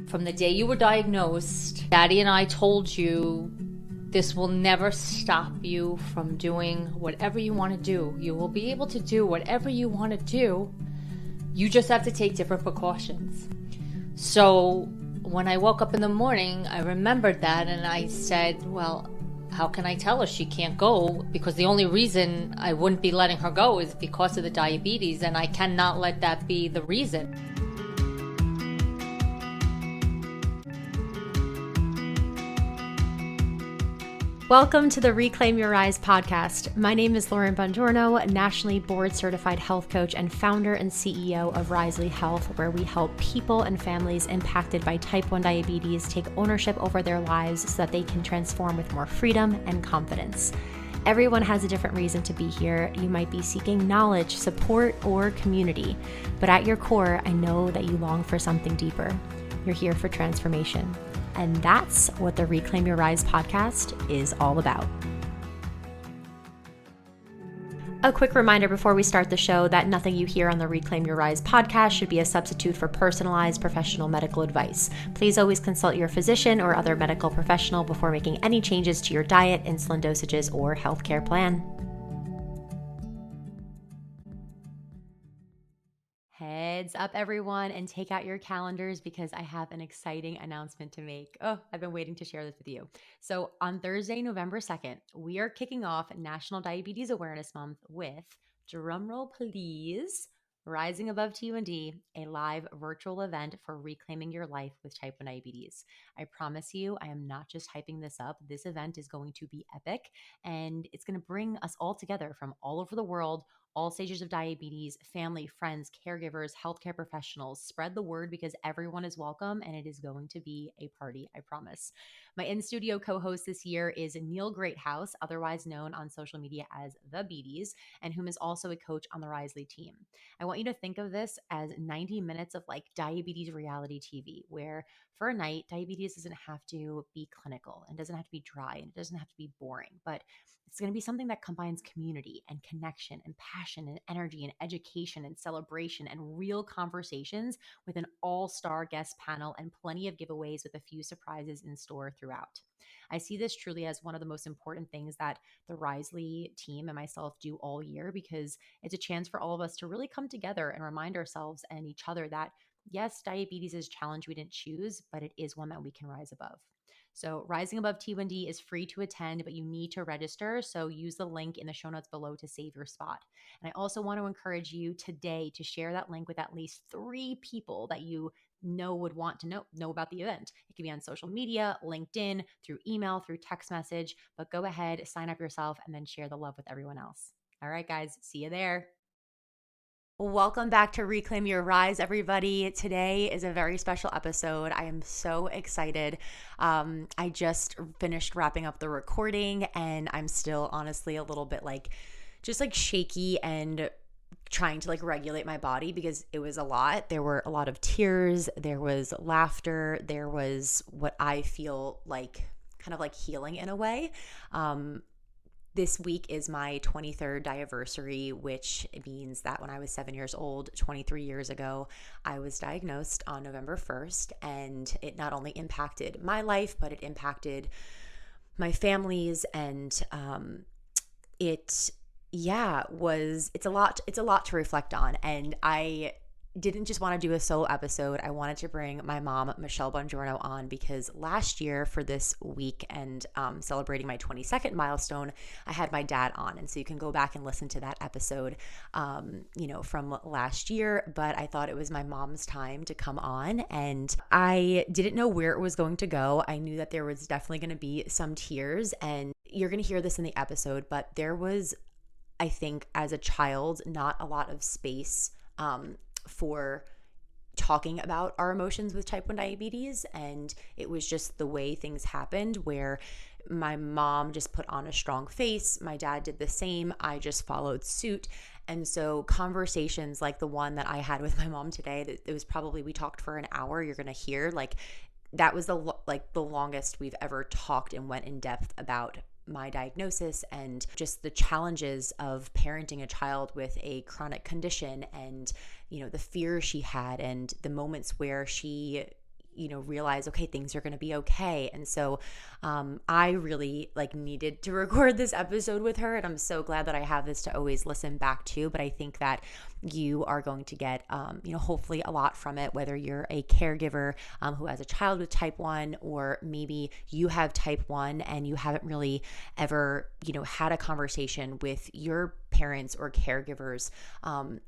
From the day you were diagnosed, Daddy and I told you this will never stop you from doing whatever you want to do. You will be able to do whatever you want to do. You just have to take different precautions. So when I woke up in the morning, I remembered that and I said, well, how can I tell her she can't go? Because the only reason I wouldn't be letting her go is because of the diabetes, and I cannot let that be the reason. Welcome to the Reclaim Your Rise podcast. My name is Lauren Bongiorno, nationally board certified health coach and founder and CEO of Risely Health, where we help people and families impacted by type 1 diabetes take ownership over their lives so that they can transform with more freedom and confidence. Everyone has a different reason to be here. You might be seeking knowledge, support, or community, but at your core, I know that you long for something deeper. You're here for transformation. And that's what the Reclaim Your Rise podcast is all about. A quick reminder before we start the show that nothing you hear on the Reclaim Your Rise podcast should be a substitute for personalized professional medical advice. Please always consult your physician or other medical professional before making any changes to your diet, insulin dosages, or healthcare plan. Heads up, everyone, and take out your calendars because I have an exciting announcement to make. Oh, I've been waiting to share this with you. So on Thursday, November 2nd, we are kicking off National Diabetes Awareness Month with, drumroll please, Rising Above T1D, a live virtual event for reclaiming your life with type 1 diabetes. I promise you, I am not just hyping this up. This event is going to be epic, and it's going to bring us all together from all over the world, all stages of diabetes, family, friends, caregivers, healthcare professionals. Spread the word because everyone is welcome and it is going to be a party, I promise. My in-studio co-host this year is Neil Greathouse, otherwise known on social media as The Beaties, and whom is also a coach on the Risely team. I want you to think of this as 90 minutes of like diabetes reality TV, where for a night, diabetes doesn't have to be clinical and doesn't have to be dry and it doesn't have to be boring, but it's going to be something that combines community and connection and passion and energy and education and celebration and real conversations with an all-star guest panel and plenty of giveaways with a few surprises in store throughout. I see this truly as one of the most important things that the Risely team and myself do all year because it's a chance for all of us to really come together and remind ourselves and each other that, yes, diabetes is a challenge we didn't choose, but it is one that we can rise above. So Rising Above T1D is free to attend, but you need to register. So use the link in the show notes below to save your spot. And I also want to encourage you today to share that link with at least 3 people that you know would want to know about the event. It can be on social media, LinkedIn, through email, through text message, but go ahead, sign up yourself, and then share the love with everyone else. All right, guys, see you there. Welcome back to Reclaim Your Rise, everybody. Today is a very special episode. I am so excited. I just finished wrapping up the recording and I'm still honestly a little bit just shaky and trying to regulate my body because it was a lot. There were a lot of tears. There was laughter. There was what I feel like kind of healing in a way. This week is my 23rd anniversary, which means that when I was 7 years old, 23 years ago, I was diagnosed on November 1st, and it not only impacted my life, but it impacted my family's, and it's a lot to reflect on, and I didn't just want to do a solo episode. I wanted to bring my mom, Michelle Bongiorno, on because last year for this week and celebrating my 22nd milestone, I had my dad on. And so you can go back and listen to that episode, from last year. But I thought it was my mom's time to come on, and I didn't know where it was going to go. I knew that there was definitely going to be some tears, and you're going to hear this in the episode, but there was, I think, as a child, not a lot of space for talking about our emotions with type 1 diabetes. And it was just the way things happened where my mom just put on a strong face. My dad did the same. I just followed suit. And so conversations like the one that I had with my mom today, it was probably, we talked for an hour. You're going to hear that was the longest we've ever talked and went in depth about my diagnosis and just the challenges of parenting a child with a chronic condition and, the fear she had and the moments where she, realize, okay, things are going to be okay. And so I really needed to record this episode with her, and I'm so glad that I have this to always listen back to. But I think that you are going to get hopefully a lot from it, whether you're a caregiver who has a child with type 1, or maybe you have type 1 and you haven't really ever had a conversation with your parents or caregivers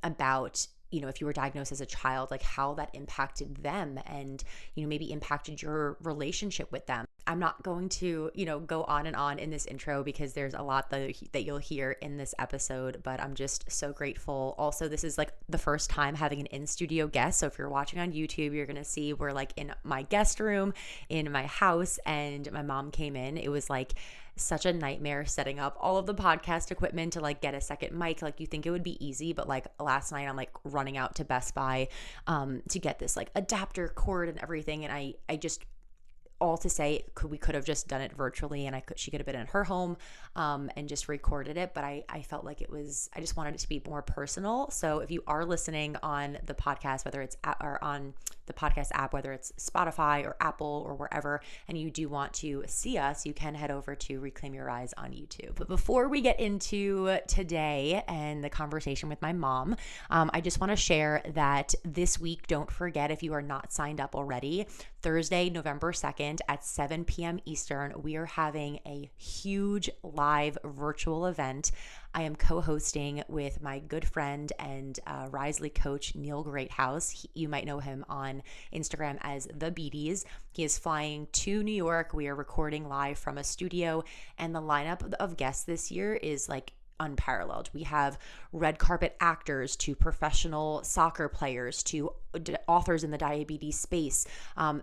about if you were diagnosed as a child, like how that impacted them and, maybe impacted your relationship with them. I'm not going to, go on and on in this intro because there's a lot that you'll hear in this episode, but I'm just so grateful. Also, this is like the first time having an in-studio guest. So if you're watching on YouTube, you're going to see we're like in my guest room in my house, and my mom came in. It was like such a nightmare setting up all of the podcast equipment to like get a second mic. Like you think it would be easy, but like last night I'm like running out to Best Buy to get this like adapter cord and everything. And I just, all to say, we could have just done it virtually, and she could have been in her home and just recorded it. But I felt like I just wanted it to be more personal. So if you are listening on the podcast, whether it's or on the podcast app, whether it's Spotify or Apple or wherever, and you do want to see us, you can head over to Reclaim Your Eyes on YouTube. But before we get into today and the conversation with my mom, I just want to share that this week, don't forget, if you are not signed up already, Thursday, November 2nd at 7 p.m. Eastern, we are having a huge live virtual event. I am co-hosting with my good friend and Risley coach, Neil Greathouse. You might know him on Instagram as The Beaties. He is flying to New York. We are recording live from a studio, and the lineup of guests this year is like unparalleled. We have red carpet actors to professional soccer players to authors in the diabetes space,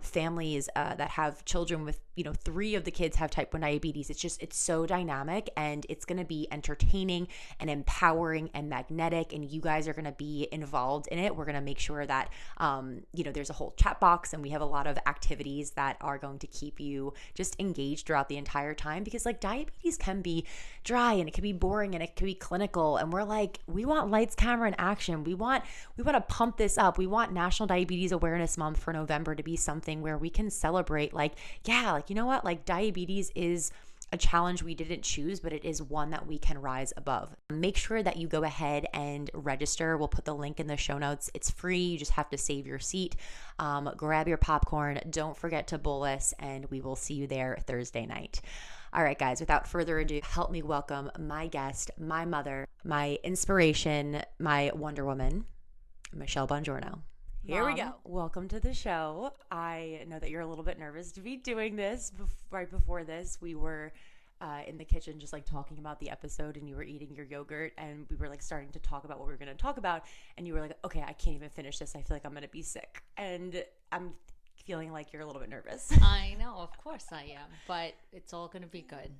families that have children with, 3 of the kids have type 1 diabetes. It's so dynamic, and it's going to be entertaining and empowering and magnetic, and you guys are going to be involved in it. We're going to make sure that, there's a whole chat box, and we have a lot of activities that are going to keep you just engaged throughout the entire time, because like diabetes can be dry and it can be boring and it can be clinical. And we're like, we want lights, camera, and action. We want to pump this up. We want National Diabetes Awareness Month for November to be something where we can celebrate you know what, like diabetes is a challenge we didn't choose, but it is one that we can rise above. Make sure that you go ahead and register. We'll put the link in the show notes. It's free. You just have to save your seat. Grab your popcorn. Don't forget to bolus, and we will see you there Thursday night. All right, guys, without further ado, help me welcome my guest, my mother, my inspiration, my Wonder Woman, Michelle Bongiorno. Here we go. Welcome to the show. I know that you're a little bit nervous to be doing this. Right before this, we were in the kitchen just like talking about the episode, and you were eating your yogurt, and we were like starting to talk about what we were going to talk about, and you were like, okay, I can't even finish this. I feel like I'm going to be sick. And I'm feeling like you're a little bit nervous. I know, of course I am, but it's all going to be good.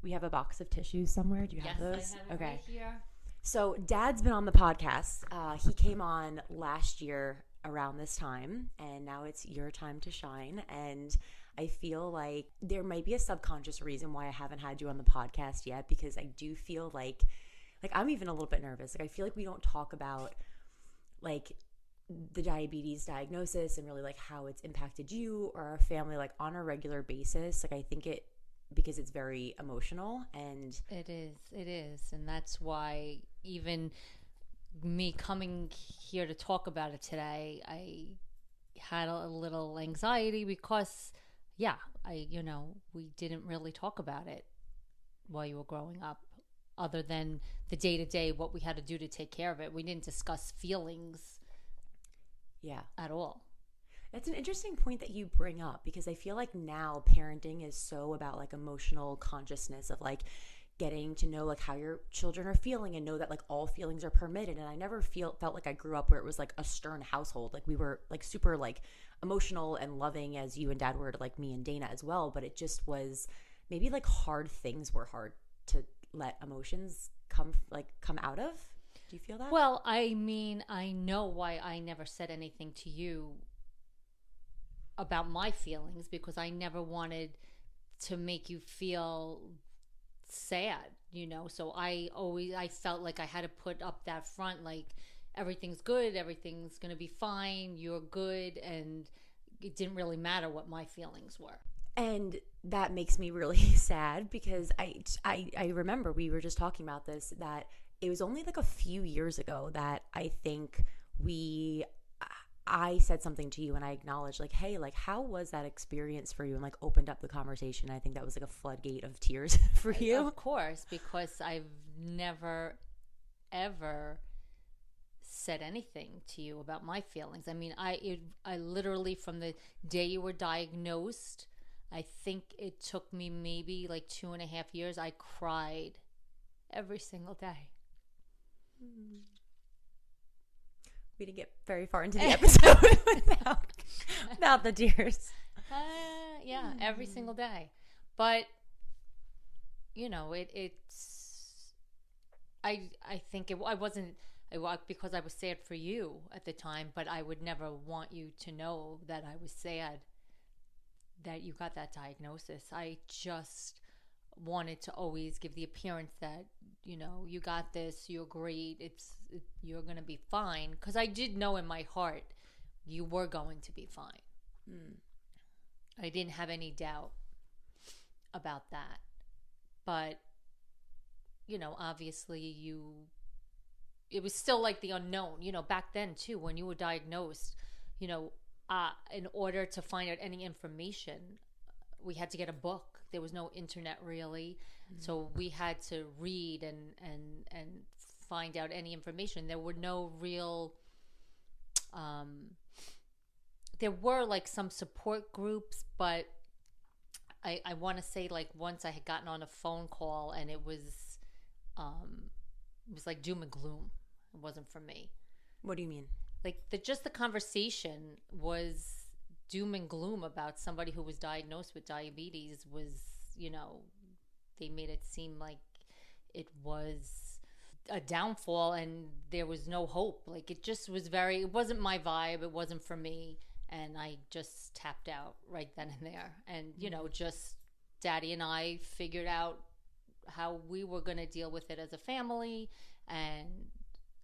We have a box of tissues somewhere. Do you have those? Yes, I have it right here. So Dad's been on the podcast. He came on last year around this time, and now it's your time to shine. And I feel like there might be a subconscious reason why I haven't had you on the podcast yet, because I do feel like I'm even a little bit nervous. Like I feel like we don't talk about like the diabetes diagnosis and really like how it's impacted you or our family like on a regular basis. Like I think because it's very emotional, and it is, and that's why even me coming here to talk about it today, I had a little anxiety because we didn't really talk about it while you were growing up, other than the day-to-day, what we had to do to take care of it. We didn't discuss feelings at all. That's an interesting point that you bring up, because I feel like now parenting is so about like emotional consciousness of like getting to know like how your children are feeling and know that like all feelings are permitted. And I never felt like I grew up where it was like a stern household. Like we were like super like emotional and loving, as you and Dad were to like me and Dana as well. But it just was maybe like hard things were hard to let emotions come out of. Do you feel that? Well, I mean, I know why I never said anything to you about my feelings, because I never wanted to make you feel sad, so I felt like I had to put up that front, like everything's good, everything's gonna be fine, you're good, and it didn't really matter what my feelings were. And that makes me really sad because I remember we were just talking about this, that it was only like a few years ago that I think I said something to you and I acknowledged like, hey, like how was that experience for you, and like opened up the conversation. I think that was like a floodgate of tears for you. Of course, because I've never ever said anything to you about my feelings. I mean, I literally, from the day you were diagnosed, I think it took me maybe like 2.5 years. I cried every single day. We didn't get very far into the episode without the tears. Yeah, every single day. But it's. I think I wasn't. Because I was sad for you at the time, but I would never want you to know that I was sad that you got that diagnosis. I just wanted to always give the appearance that, you got this, you're great, you're going to be fine. Because I did know in my heart you were going to be fine. I didn't have any doubt about that. But, obviously it was still like the unknown, back then too, when you were diagnosed, in order to find out any information, we had to get a book. There was no internet really. So we had to read and find out any information. There were no real, there were like some support groups, but I want to say like once I had gotten on a phone call and it was like doom and gloom. It wasn't for me. What do you mean? Like just the conversation was doom and gloom about somebody who was diagnosed with diabetes. Was, they made it seem like it was a downfall and there was no hope. Like it just was it wasn't my vibe. It wasn't for me. And I just tapped out right then and there. And, just Daddy and I figured out how we were going to deal with it as a family, and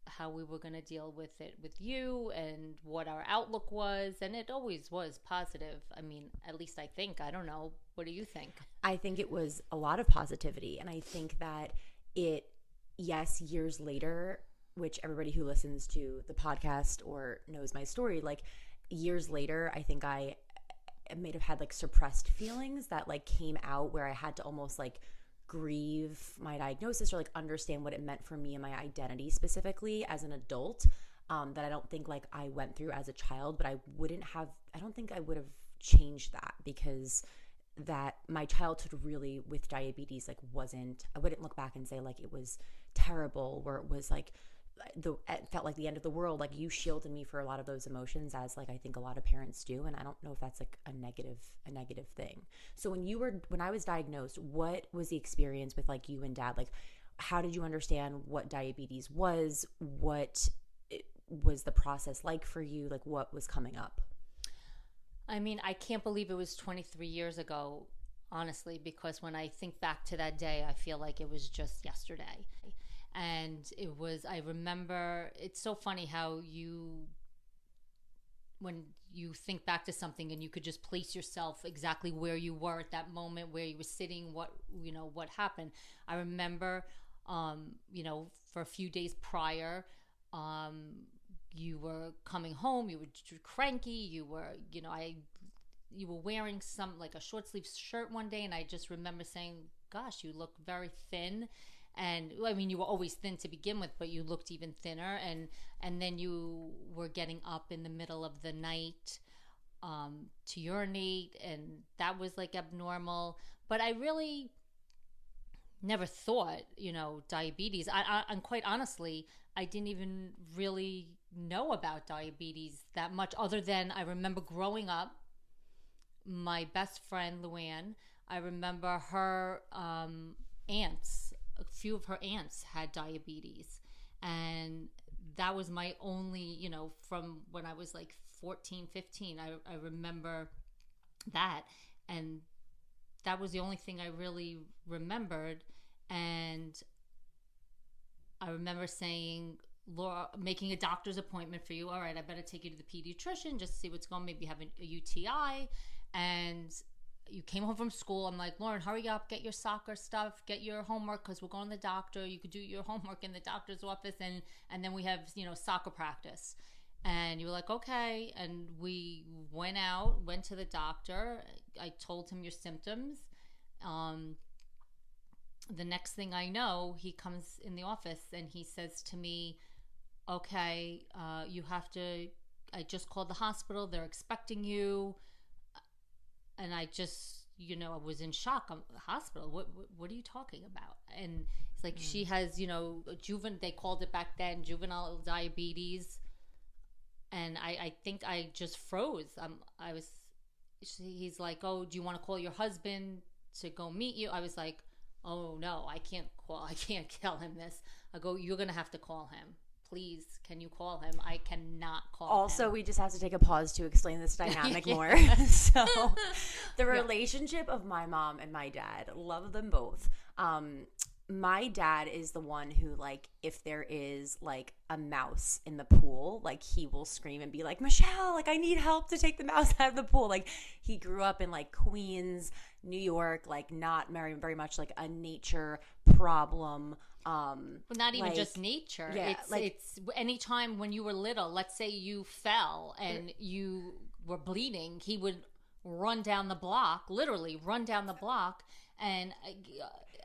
how we were going to deal with it with you, and what our outlook was. And it always was positive. I mean, at least I think. I don't know. What do you think? I think it was a lot of positivity. And I think that yes, years later, which everybody who listens to the podcast or knows my story, like years later, I think I may have had like suppressed feelings that like came out, where I had to almost like grieve my diagnosis or like understand what it meant for me and my identity specifically as an adult, that I don't think like I went through as a child. But I don't think I would have changed that, because that my childhood really with diabetes like I wouldn't look back and say like it was terrible, where it was like it felt like the end of the world. Like you shielded me for a lot of those emotions, as like I think a lot of parents do, and I don't know if that's like a negative thing. So when I was diagnosed, what was the experience with like you and Dad? Like how did you understand what diabetes was? What was the process like for you? Like what was coming up? I mean, I can't believe it was 23 years ago, honestly, because when I think back to that day, I feel like it was just yesterday. And I remember, it's so funny how when you think back to something and you could just place yourself exactly where you were at that moment, where you were sitting, what happened. I remember, for a few days prior, you were coming home, you were cranky, you were wearing like a short sleeve shirt one day, and I just remember saying, gosh, you look very thin. And I mean, you were always thin to begin with, but you looked even thinner. And then you were getting up in the middle of the night to urinate, and that was like abnormal. But I really never thought, diabetes. And quite honestly, I didn't even really know about diabetes that much, other than I remember growing up, my best friend, Luann, I remember her aunts. A few of her aunts had diabetes, and that was my only, from when I was like 14, 15, I remember that, and that was the only thing I really remembered. And I remember saying, Laura, making a doctor's appointment for you. All right, I better take you to the pediatrician just to see what's going on. Maybe you have a UTI. And you came home from school. I'm like, Lauren, hurry up, get your soccer stuff, get your homework, because we're going to the doctor. You could do your homework in the doctor's office, and then we have, soccer practice. And you were like, okay. And we went to the doctor. I told him your symptoms. The next thing I know, he comes in the office and he says to me, okay, you have to, I just called the hospital. They're expecting you. And I just, I was in shock. I'm hospital. What are you talking about? And it's like, she has, they called it back then, juvenile diabetes. And I think I just froze. He's like, oh, do you want to call your husband to go meet you? I was like, oh no, I can't tell him this. I go, you're going to have to call him. Please, can you call him? I cannot call him. Also, we just have to take a pause to explain this dynamic more. So the relationship of my mom and my dad, love them both. My dad is the one who, like, if there is, like, a mouse in the pool, like, he will scream and be like, Michelle, like, I need help to take the mouse out of the pool. Like, he grew up in, like, Queens, New York, like, not very much, like, a nature problem. Well, not even just nature. Yeah, it's anytime when you were little, let's say you fell and you were bleeding, he would run down the block, literally run down the block, and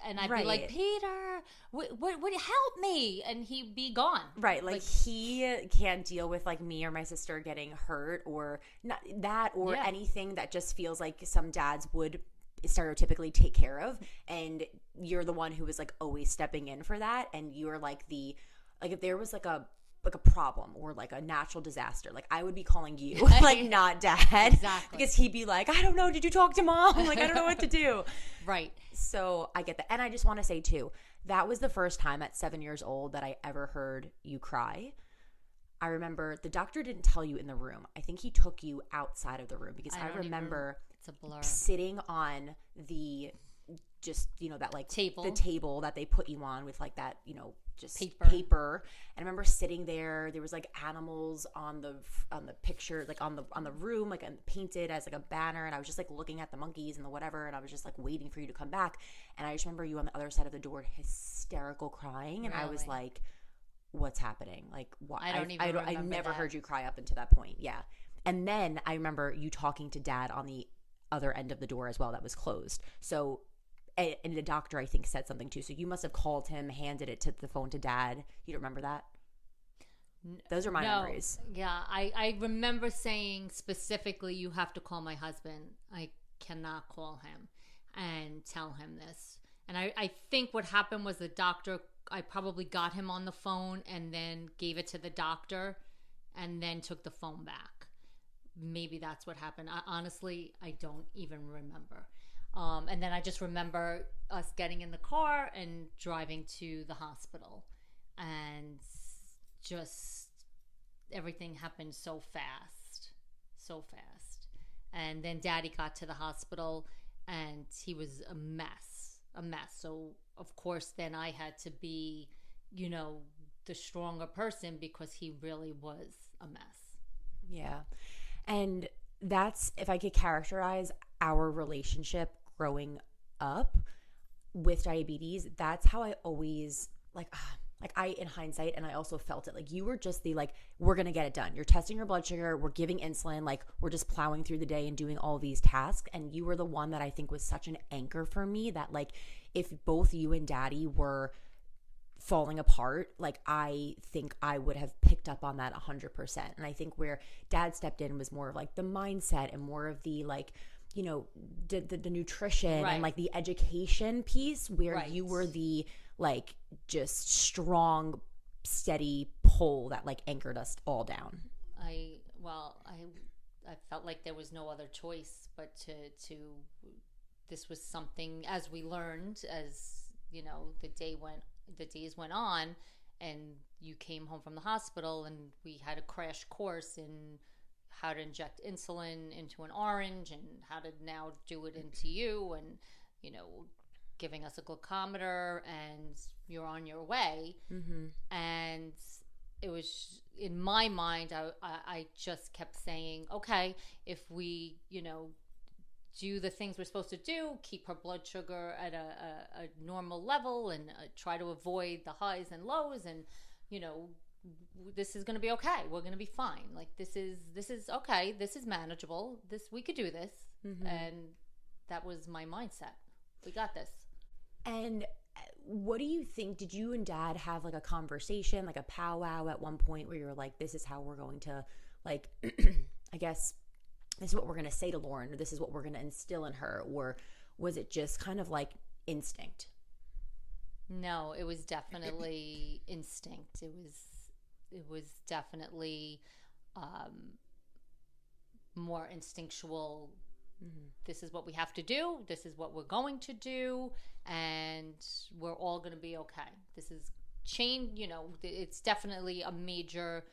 I'd be like, Peter, what help me? And he'd be gone. Right. Like he can't deal with like me or my sister getting hurt or not that or anything that just feels like some dads would stereotypically take care of. And you're the one who was like always stepping in for that. And you're like if there was like a problem or like a natural disaster, like I would be calling you, like not dad. Exactly. Because he'd be like, I don't know, did you talk to mom? Like, I don't know what to do. Right. So I get that. And I just want to say too, that was the first time at 7 years old that I ever heard you cry. I remember the doctor didn't tell you in the room. I think he took you outside of the room because I remember it's a blur. Sitting on the just, that like table. The table that they put you on with like that, just paper. And I remember sitting there. There was like animals on the picture, like on the room, like painted as like a banner. And I was just like looking at the monkeys and the whatever. And I was just like waiting for you to come back. And I just remember you on the other side of the door, hysterical crying. And really? I was like, what's happening? Like, why? I never heard you cry up until that point. Yeah. And then I remember you talking to dad on the other end of the door as well that was closed. So, and the doctor, I think, said something too. So you must have called him, handed it to the phone to dad. You don't remember that? Those are my memories. Yeah, I remember saying specifically, you have to call my husband. I cannot call him and tell him this. And I think what happened was the doctor, I probably got him on the phone and then gave it to the doctor and then took the phone back. Maybe that's what happened. Honestly, I don't even remember. And then I just remember us getting in the car and driving to the hospital. And just everything happened so fast. And then Daddy got to the hospital and he was a mess. So, of course, then I had to be, the stronger person because he really was a mess. Yeah. And that's, if I could characterize our relationship growing up with diabetes, that's how I always in hindsight, and I also felt it, like you were just we're going to get it done. You're testing your blood sugar. We're giving insulin. Like we're just plowing through the day and doing all these tasks. And you were the one that I think was such an anchor for me that like, if both you and Daddy were falling apart, like I think I would have picked up on that 100%. And I think where Dad stepped in was more of like the mindset and more of the like, the nutrition and like the education piece, where you were the like just strong, steady pull that like anchored us all down. I felt like there was no other choice but to this was something, as we learned, as the days went on and you came home from the hospital and we had a crash course in how to inject insulin into an orange and how to now do it into you and, giving us a glucometer and you're on your way. Mm-hmm. And it was in my mind, I just kept saying, okay, if we, do the things we're supposed to do, keep her blood sugar at a normal level, and try to avoid the highs and lows, and you know this is going to be okay. We're going to be fine. Like this is okay. This is manageable. We could do this. And that was my mindset. We got this. And what do you think? Did you and Dad have like a conversation, like a powwow at one point where you're like, this is how we're going to, like, I guess this is what we're going to say to Lauren, or this is what we're going to instill in her? Or was it just kind of like instinct? No, it was definitely instinct. It was definitely more instinctual. This is what we have to do. This is what we're going to do, and we're all going to be okay. This is change. It's definitely a major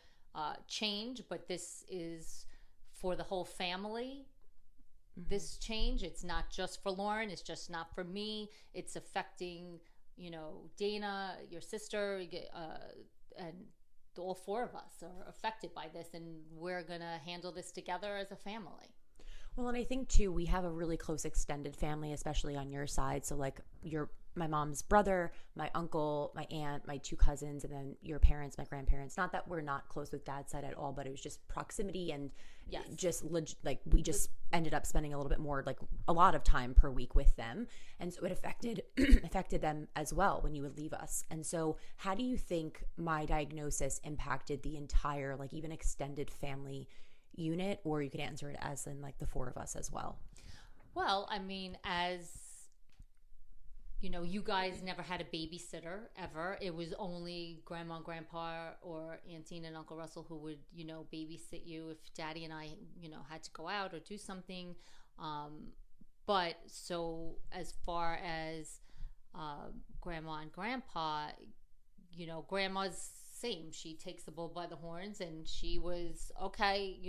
change, but this is for the whole family. This change, it's not just for Lauren. It's just not for me. It's affecting, Dana, your sister, and all four of us are affected by this, and we're going to handle this together as a family. Well, and I think too, we have a really close extended family, especially on your side. So like my mom's brother, my uncle, my aunt, my two cousins, and then your parents, my grandparents. Not that we're not close with Dad's side at all, but it was just proximity, and we just ended up spending a little bit more, like a lot of time per week with them. And so it affected them as well when you would leave us. And so how do you think my diagnosis impacted the entire, like even extended family unit? Or you could answer it as in like the four of us as well. Well, I mean, as you guys never had a babysitter ever. It was only Grandma and Grandpa or Auntie and Uncle Russell who would, babysit you if Daddy and I, had to go out or do something. But so as far as Grandma and Grandpa, Grandma's same. She takes the bull by the horns, and she was okay.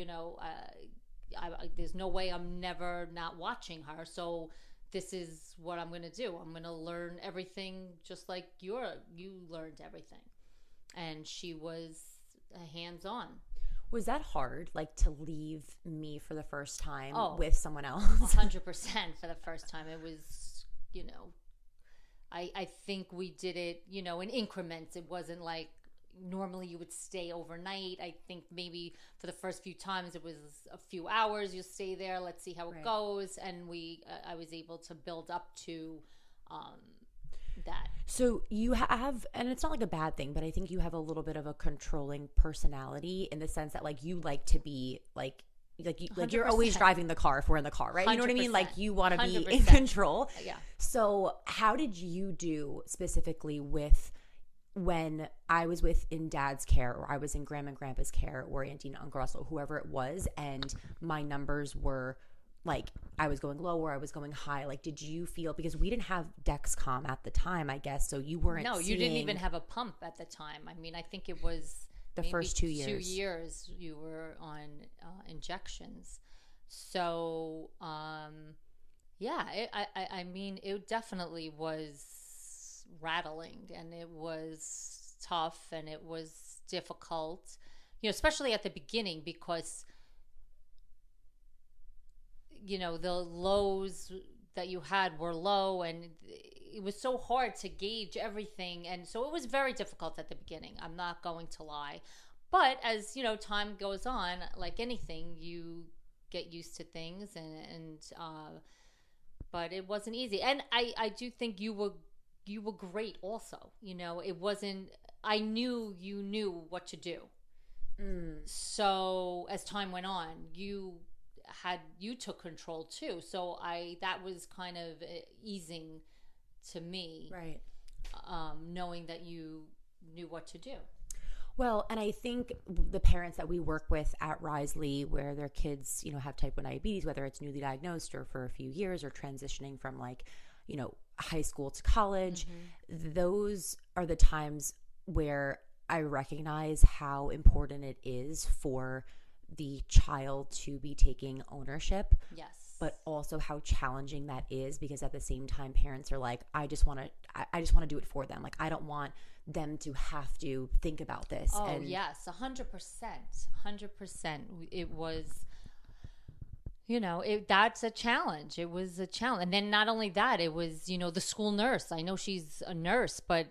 There's no way I'm never not watching her. So this is what I'm going to do. I'm going to learn everything just like you learned everything. And she was hands-on. Was that hard, like to leave me for the first time with someone else? 100% for the first time. It was, I think we did it, in increments. It wasn't like normally you would stay overnight. I think maybe for the first few times it was a few hours. You stay there, let's see how it goes, and I was able to build up to that. So you have, and it's not like a bad thing, but I think you have a little bit of a controlling personality in the sense that like you like to be like you're always driving the car if we're in the car, right? 100%. You know what I mean? Like you want to be in control. Yeah. So how did you do specifically with when I was in Dad's care, or I was in Grandma and Grandpa's care, or Auntie and Uncle Russell, whoever it was, and my numbers were like I was going low or I was going high? Like, did you feel, because we didn't have Dexcom at the time, I guess, so you weren't. No, you didn't even have a pump at the time. I mean, I think it was the first 2 years. 2 years you were on injections. So, yeah, I mean, it definitely was rattling, and it was tough, and it was difficult, especially at the beginning, because the lows that you had were low, and it was so hard to gauge everything, and so it was very difficult at the beginning. I'm not going to lie, but as time goes on, like anything, you get used to things, and but it wasn't easy. And I do think you were great also. It wasn't, I knew you knew what to do. So as time went on, you took control too. So that was kind of easing to me. Right. Knowing that you knew what to do. Well, and I think the parents that we work with at Risley, where their kids, have type 1 diabetes, whether it's newly diagnosed or for a few years or transitioning from high school to college, those are the times where I recognize how important it is for the child to be taking ownership but also how challenging that is, because at the same time parents are like, I just want to do it for them. Like, I don't want them to have to think about this. Oh, and yes, 100%. 100%. It was, that's a challenge. It was a challenge. And then not only that, it was, the school nurse. I know she's a nurse, but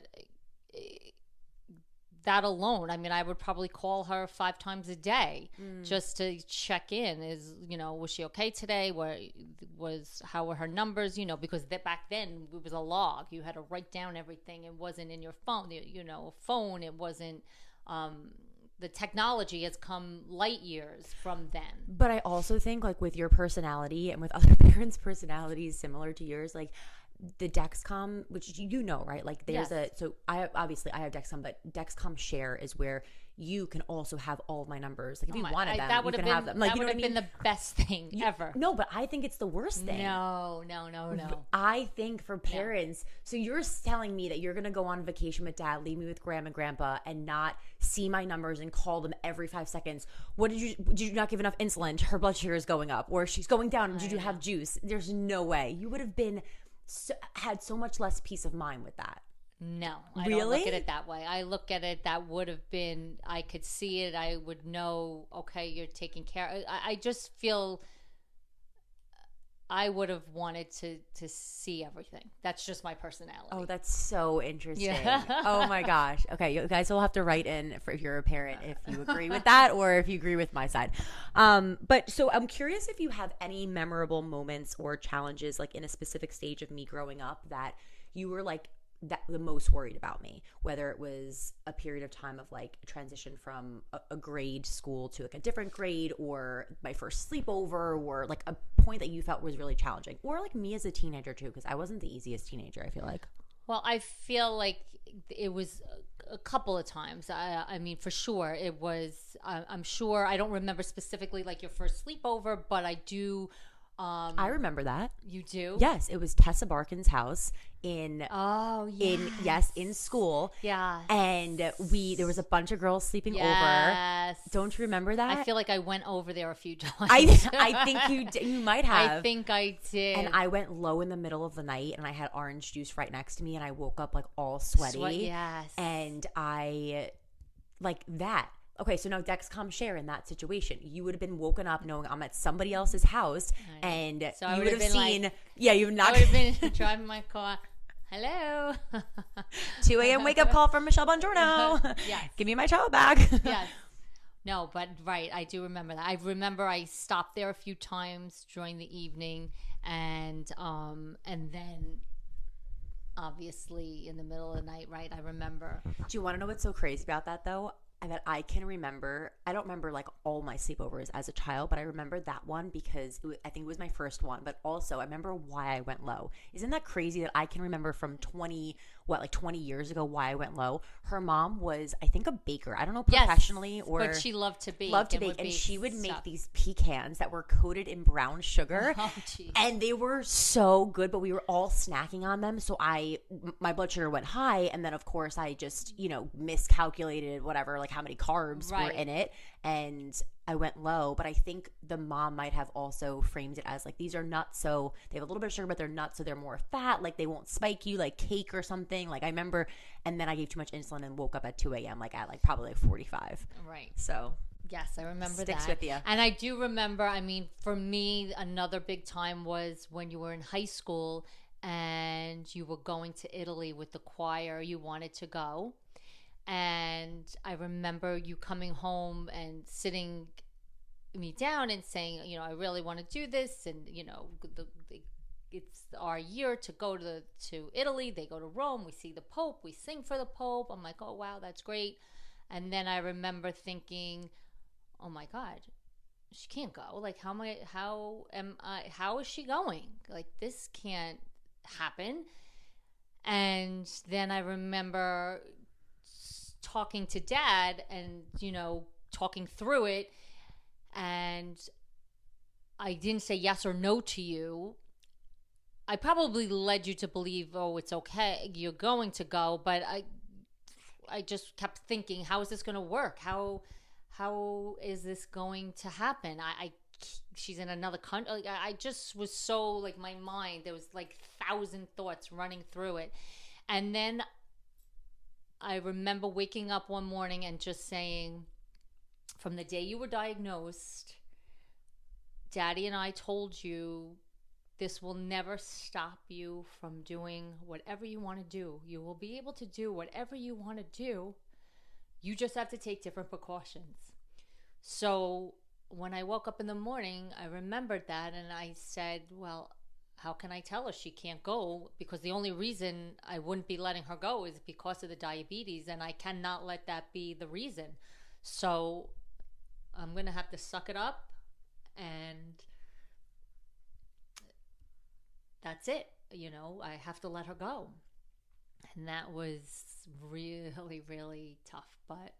that alone, I mean, I would probably call her 5 times a day just to check in. Was she okay today? How were her numbers? Because back then it was a log. You had to write down everything. It wasn't in your phone. A phone. It wasn't. The technology has come light years from then. But I also think, like, with your personality and with other parents' personalities similar to yours, like, the Dexcom, which right? Like, there's so I have Dexcom, but Dexcom Share is where you can also have all of my numbers. Like, if you wanted them, you can have them. Like, that would have been the best thing ever. No, but I think it's the worst thing. No. I think for parents, so you're telling me that you're going to go on vacation with dad, leave me with grandma and grandpa, and not see my numbers and call them every 5 seconds. Did you not give enough insulin? Her blood sugar is going up, or she's going down. Did you have juice? There's no way. You would have had so much less peace of mind with that. No, I don't look at it that way. I look at it that would have been, I could see it. I would know, okay, you're taking care. I just feel I would have wanted to see everything. That's just my personality. Oh, that's so interesting. Yeah. Oh my gosh. Okay, you guys will have to write in if you're a parent, if you agree with that or if you agree with my side. But so I'm curious if you have any memorable moments or challenges, like in a specific stage of me growing up, that you were like the most worried about me, whether it was a period of time of like transition from a grade school to like a different grade, or my first sleepover, or like a point that you felt was really challenging, or like me as a teenager too, because I wasn't the easiest teenager, I feel like. Well, I feel like it was a couple of times. I mean, for sure it was. I'm sure I don't remember specifically like your first sleepover, but I do. I remember that. You do? Yes, it was Tessa Barkin's house in school. Yeah. And there was a bunch of girls sleeping over. Yes. Don't you remember that? I feel like I went over there a few times. I think you might have. I think I did. And I went low in the middle of the night, and I had orange juice right next to me, and I woke up like all sweaty. Yes. And I like that. Okay, so now Dexcom Share in that situation, you would have been woken up knowing I'm at somebody else's house, and so you would have seen, like, you've not. I would have been driving my car. Hello. 2 a.m. wake up call from Michelle Bongiorno. Yes. Give me my child back. Yes. No, but right, I do remember that. I remember I stopped there a few times during the evening, and then obviously in the middle of the night, right? I remember. Do you want to know what's so crazy about that though? And that I can remember, I don't remember like all my sleepovers as a child, but I remember that one because I think it was my first one. But also I remember why I went low. Isn't that crazy that I can remember from 20 years ago why I went low? Her mom was, I think, a baker. I don't know professionally, or but she loved to bake. And she would make these pecans that were coated in brown sugar. Oh, geez. And they were so good, but we were all snacking on them. So my blood sugar went high, and then of course I just, miscalculated whatever, like how many carbs were in it, and I went low. But I think the mom might have also framed it as like, these are nuts, so they have a little bit of sugar, but they're nuts, so they're more fat, like they won't spike you like cake or something. Like I remember, and then I gave too much insulin and woke up at 2 a.m. like at like probably like 45. Right. So yes, I remember that. Sticks with you. And I do remember, I mean, for me, another big time was when you were in high school and you were going to Italy with the choir. You wanted to go. And I remember you coming home and sitting me down and saying, I really want to do this. And, it's our year to go to Italy. They go to Rome. We see the Pope. We sing for the Pope. I'm like, oh, wow, that's great. And then I remember thinking, oh my God, she can't go. Like, how is she going? Like, this can't happen. And then I remember talking to Dad and, talking through it. And I didn't say yes or no to you. I probably led you to believe, oh, it's okay, you're going to go. But I just kept thinking, how is this going to work? How is this going to happen? I she's in another country. Like, I just was so, like, my mind, there was like 1,000 thoughts running through it. And then I remember waking up one morning and just saying, from the day you were diagnosed, Daddy and I told you this will never stop you from doing whatever you want to do. You will be able to do whatever you want to do. You just have to take different precautions. So when I woke up in the morning, I remembered that, and I said, well, how can I tell her she can't go? Because the only reason I wouldn't be letting her go is because of the diabetes, and I cannot let that be the reason. So I'm going to have to suck it up, and that's it. You know, I have to let her go. And that was really, really tough. But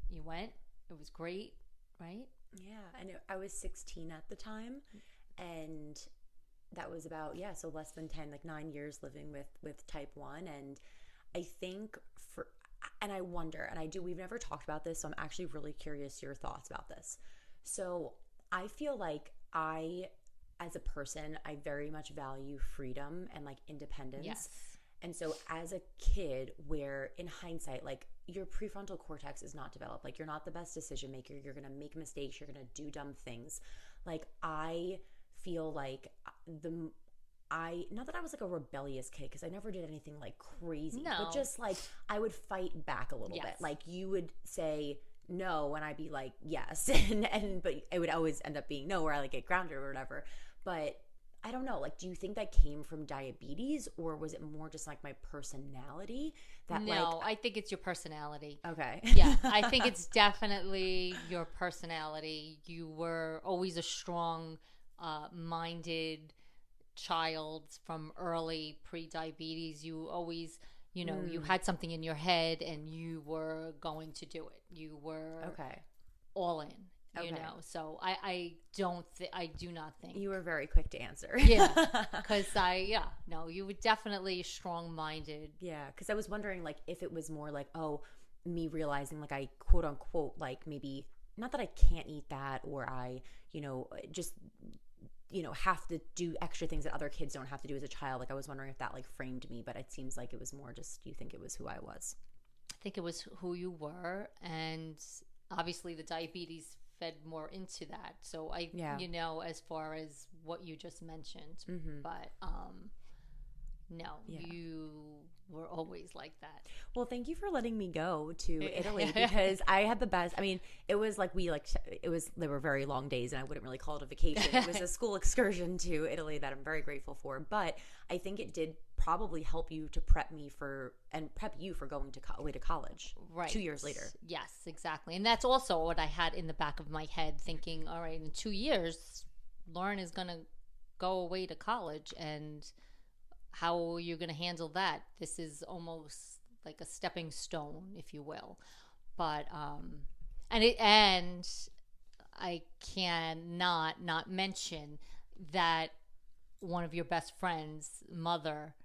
you went. It was great, right? Yeah. And I was 16 at the time. And that was about, so less than 10, like 9 years living with type 1. And I think and I wonder, we've never talked about this, so I'm actually really curious your thoughts about this. So I feel like as a person, I very much value freedom and like independence. Yes. And so as a kid, where in hindsight, like your prefrontal cortex is not developed, like you're not the best decision maker, you're going to make mistakes, you're going to do dumb things. Like I feel like not that I was like a rebellious kid, because I never did anything like crazy, but just like I would fight back a little bit. Like you would say no and I'd be like yes, but it would always end up being no, where I like get grounded or whatever. But I don't know, like, do you think that came from diabetes, or was it more just like my personality? I think it's your personality. Okay. Yeah, I think it's definitely your personality. You were always a strong minded child from early pre-diabetes. You always, you had something in your head and you were going to do it. You were all in. So I do not think you were very quick to answer. because you were definitely strong-minded. Because I was wondering, like, if it was more like, me realizing, like, I quote unquote, like, maybe not that I can't eat that, or I just have to do extra things that other kids don't have to do as a child. Like, I was wondering if that like framed me, but it seems like it was more just, you think it was who I was? I think it was who you were, and obviously the diabetes fed more into that. So as far as what you just mentioned, but you were always like that. Well, thank you for letting me go to Italy, because I had the best. I mean, it was like there were very long days, and I wouldn't really call it a vacation. It was a school excursion to Italy that I'm very grateful for. But I think it did probably help you to prep you for going away to college 2 years later. Yes, exactly. And that's also what I had in the back of my head, thinking, all right, in 2 years, Lauren is going to go away to college, and how are you going to handle that? This is almost like a stepping stone, if you will. But and I cannot not mention that one of your best friends' mother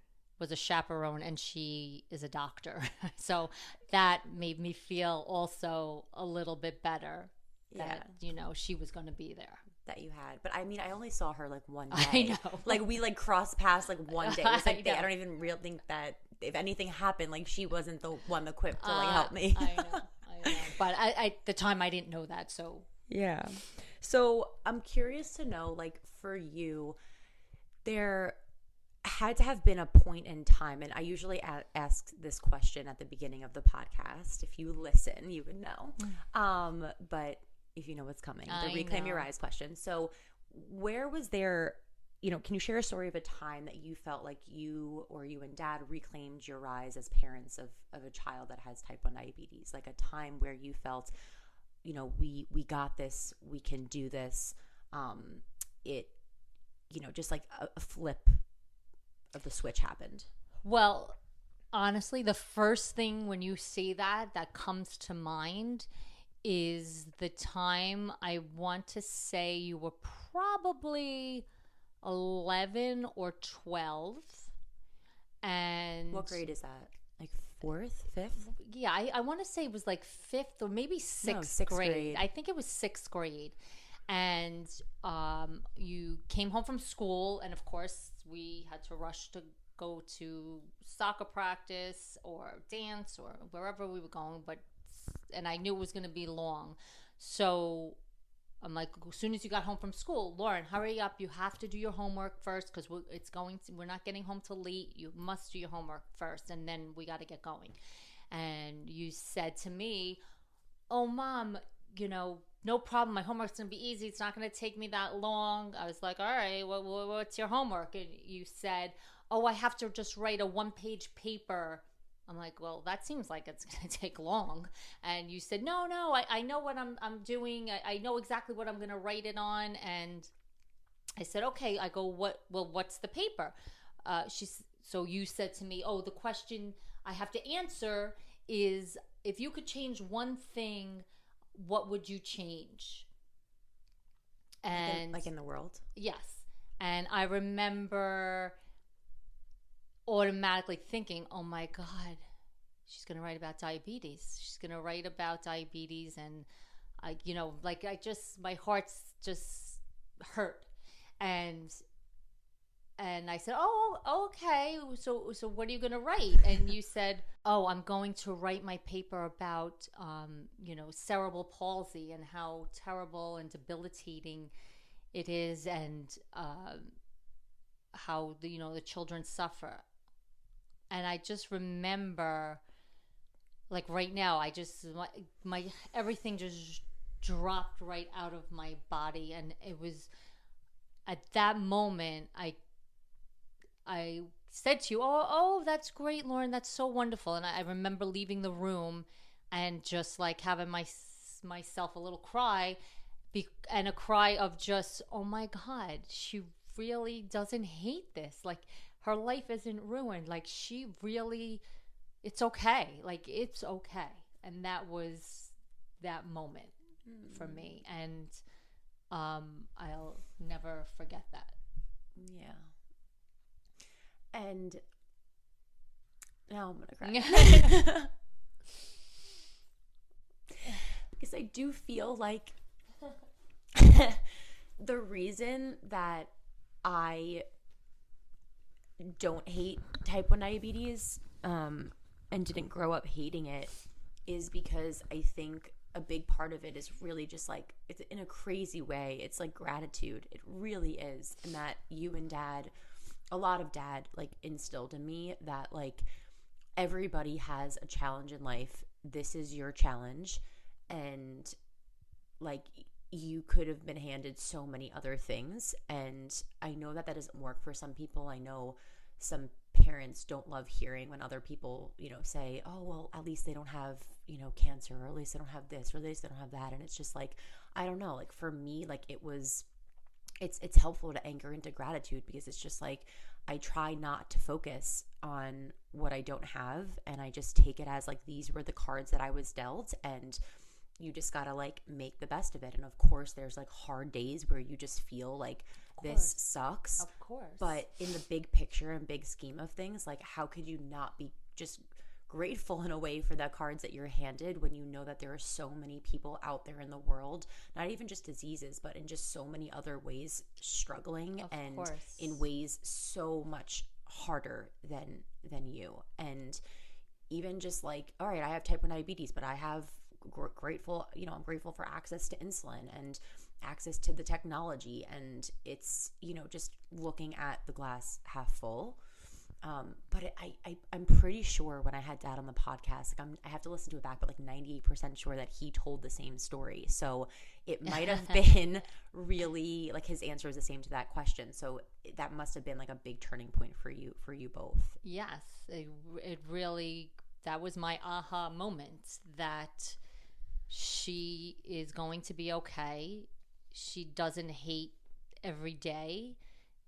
was a chaperone, and she is a doctor. So that made me feel also a little bit better that she was going to be there. That you had. But I mean, I only saw her like one day. I know. Like we like crossed paths like one day. It was like I don't even really think that if anything happened, like she wasn't the one equipped to like help me. I know. But at the time I didn't know that, so. Yeah. So I'm curious to know, like, for you, there had to have been a point in time, and I usually ask this question at the beginning of the podcast. If you listen, you would know. But if you know what's coming, the Reclaim Your Rise question. So where was there, can you share a story of a time that you felt like you and dad reclaimed your rise as parents of a child that has type 1 diabetes? Like a time where you felt, we got this, we can do this. Just like a flip of the switch happened. Well, honestly, the first thing when you say that comes to mind is the time, I want to say you were probably 11 or 12. And what grade is that? Like 4th, 5th? Yeah, I want to say it was like 5th or maybe 6th grade. I think it was 6th grade. And you came home from school, and of course we had to rush to go to soccer practice or dance or wherever we were going, and I knew it was going to be long. So I'm like, as soon as you got home from school, Lauren, hurry up. You have to do your homework first because we're not getting home till late. You must do your homework first, and then we got to get going. And you said to me, oh, Mom, no problem. My homework's going to be easy. It's not going to take me that long. I was like, all right, what's your homework? And you said, oh, I have to just write a 1-page paper. I'm like, well, that seems like it's going to take long. And you said, no, I know what I'm doing. I know exactly what I'm going to write it on. And I said, okay. I go, what's the paper? So you said to me, oh, the question I have to answer is, if you could change one thing, what would you change? And like in the world? Yes. And I remember automatically thinking, oh my God, she's going to write about diabetes. She's going to write about diabetes. And my heart's just hurt. And I said, oh, okay. So what are you going to write? And you said, oh, I'm going to write my paper about, cerebral palsy and how terrible and debilitating it is, and how the children suffer. And I just remember, like right now, my everything just dropped right out of my body. And it was at that moment, I said to you, oh, that's great, Lauren. That's so wonderful. And I remember leaving the room and just like having myself a little cry, and a cry of just, oh my God, she really doesn't hate this. Like, her life isn't ruined. Like, she really, it's okay. Like, it's okay. And that was that moment for me. And I'll never forget that. Yeah. And now I'm going to cry. Because I do feel like the reason that I don't hate type 1 diabetes and didn't grow up hating it is because I think a big part of it is really just like, it's in a crazy way, it's like gratitude. It really is. And that you and Dad, a lot of Dad, like, instilled in me that, like, everybody has a challenge in life. This is your challenge. And, like, you could have been handed so many other things. And I know that doesn't work for some people. I know some parents don't love hearing when other people, say, oh, well, at least they don't have, cancer, or at least they don't have this, or at least they don't have that. And it's just like, I don't know, like, for me, like, it's helpful to anchor into gratitude, because it's just like, I try not to focus on what I don't have, and I just take it as like, these were the cards that I was dealt, and you just gotta like make the best of it. And of course there's like hard days where you just feel like this sucks, of course, but in the big picture and big scheme of things, like, how could you not be just grateful in a way for the cards that you're handed, when you know that there are so many people out there in the world, not even just diseases, but in just so many other ways, struggling, and in ways so much harder than you. And even just like, all right, I have type 1 diabetes, but I have I'm grateful for access to insulin and access to the technology. And it's, just looking at the glass half full. But I'm pretty sure when I had Dad on the podcast, like, I have to listen to it back, but like 98% sure that he told the same story. So it might have been really like his answer is the same to that question. So that must have been like a big turning point for you both. Yes, it really, that was my aha moment, that she is going to be okay. She doesn't hate every day,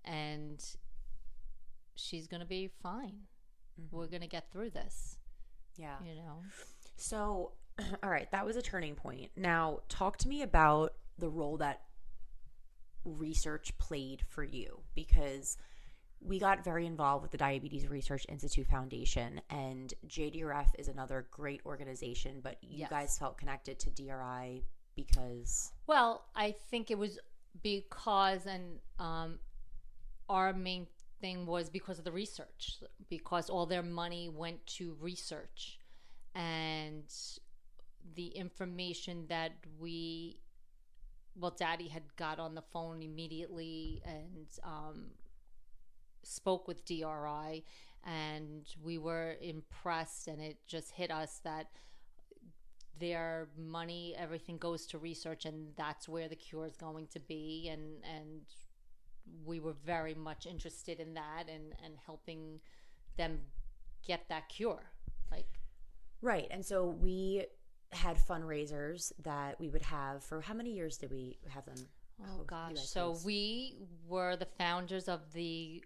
and she's going to be fine. Mm-hmm. We're going to get through this. Yeah. So, all right, that was a turning point. Now, talk to me about the role that research played for you, because we got very involved with the Diabetes Research Institute Foundation, and JDRF is another great organization, but you guys felt connected to DRI because Well, I think it was because, and our main thing was because of the research, because all their money went to research, and the information that Daddy had got on the phone immediately and spoke with DRI, and we were impressed, and it just hit us that their money, everything goes to research, and that's where the cure is going to be, and we were very much interested in that, and helping them get that cure. Like, right. And so we had fundraisers that we would have for how many years did we have them? oh gosh, so we were the founders of the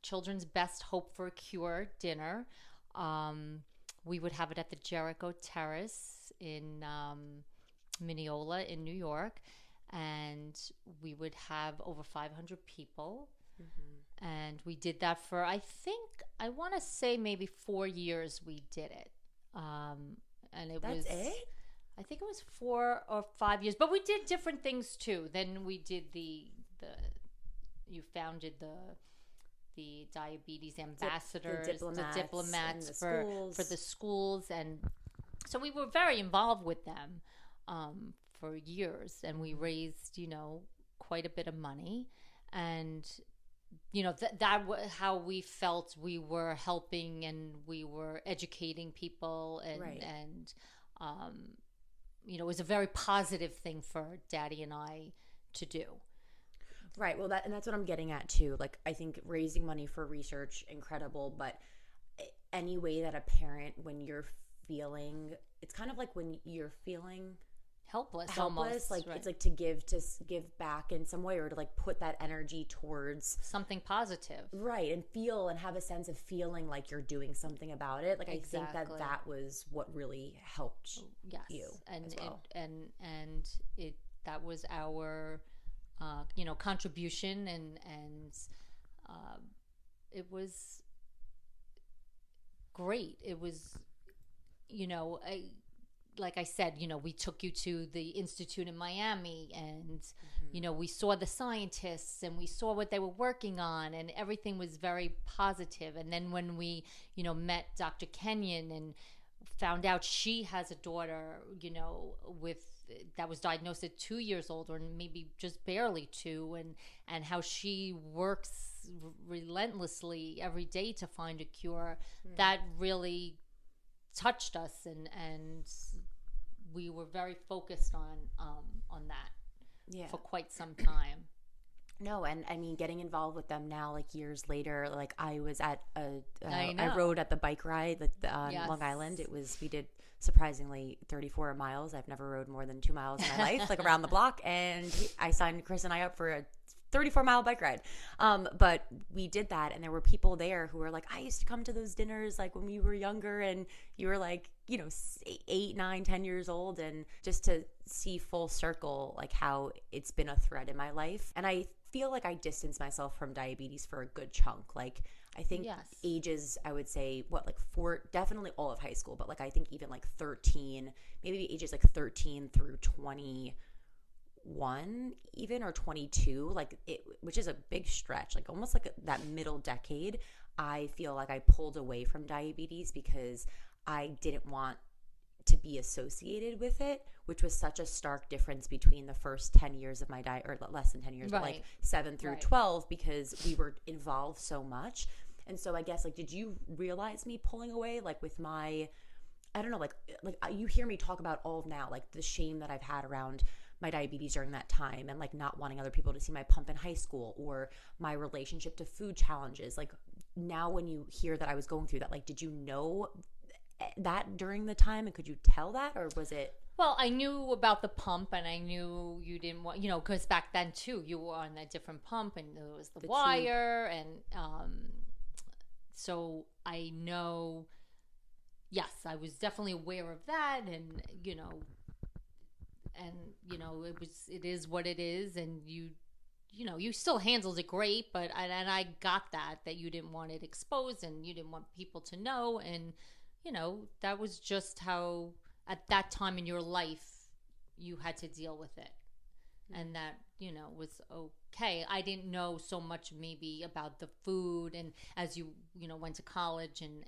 children's best hope for a cure dinner. We would have it at the Jericho Terrace in Mineola in New York, and we would have over 500 people. And we did that for, I want to say maybe 4 years we did it. And That's it? I think it was 4 or 5 years, but we did different things too. Then we did you founded the diabetes ambassadors, the diplomats for the schools, and so we were very involved with them for years, and we raised quite a bit of money, and that was how we felt we were helping, and we were educating people, and right. and it was a very positive thing for Daddy and I to do. Right. Well, that's what I'm getting at too. Like, I think raising money for research, incredible, but any way that a parent, when you're feeling, it's kind of like when you're feeling helpless almost, like right. It's like to give back in some way, or to like put that energy towards something positive, right? And feel and have a sense of feeling like you're doing something about it. Like, exactly. I think that was what really helped you and as well. and that was our contribution, and it was great. It was, like I said, we took you to the institute in Miami, and we saw the scientists, and we saw what they were working on, and everything was very positive. And then when we met Dr. Kenyon and found out she has a daughter that was diagnosed at 2 years old, or maybe just barely 2, and how she works relentlessly every day to find a cure, that really touched us, and we were very focused on that for quite some time. No, and I mean, getting involved with them now, like years later, like I was at I rode at the bike ride on Long Island. We did surprisingly 34 miles. I've never rode more than 2 miles in my life, like around the block. And I signed Chris and I up for a 34-mile bike ride. But we did that, and there were people there who were like, I used to come to those dinners like when we were younger, and you were like, 8, 9, 10 years old, and just to see full circle like how it's been a thread in my life. And I feel like I distanced myself from diabetes for a good chunk. Like, I think ages, I would say, like 4, definitely all of high school, but like I think even like 13, maybe ages like 13 through 21 even, or 22, like which is a big stretch, like almost like that middle decade. I feel like I pulled away from diabetes because I didn't want to be associated with it, which was such a stark difference between the first 10 years of my diet, or less than 10 years, but like 7 through 12, because we were involved so much. And so I guess, like, did you realize me pulling away, like with my, I don't know, like you hear me talk about all of now, like the shame that I've had around my diabetes during that time, and like not wanting other people to see my pump in high school, or my relationship to food challenges. Like, now when you hear that I was going through that, like, did you know that during the time, and could you tell that, or was it? Well, I knew about the pump, and I knew you didn't want, because back then too, you were on a different pump, and there was the wire, and so I know, yes, I was definitely aware of that, and it is what it is, and you still handled it great, but I got that you didn't want it exposed, and you didn't want people to know, and that was just how at that time in your life you had to deal with it. And that, was okay. I didn't know so much maybe about the food, and as you went to college and